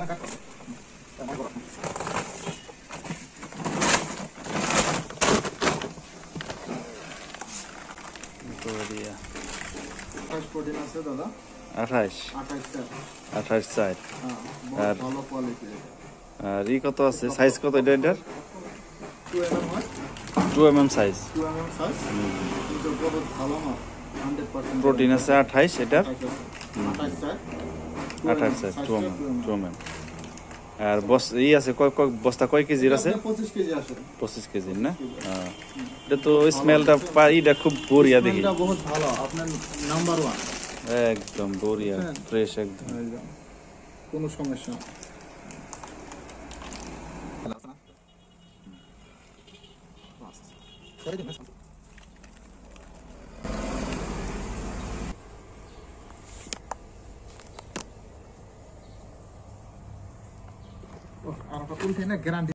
আর ই কত আছে, সাইজ কত এটা? এটার 2mm সাইজ। প্রোটিন আছে 28, এটার 28 সাইজ 2mm। আর ই আছে বস্তা কয় কেজির আছে? 25 কেজির না? এটা তো স্মেলটা ইটা খুব বড়িয়া দেখি, একদম বড়িয়া ফ্রেশ একদম, কোনো সমস্যা আর গ্যারান্টি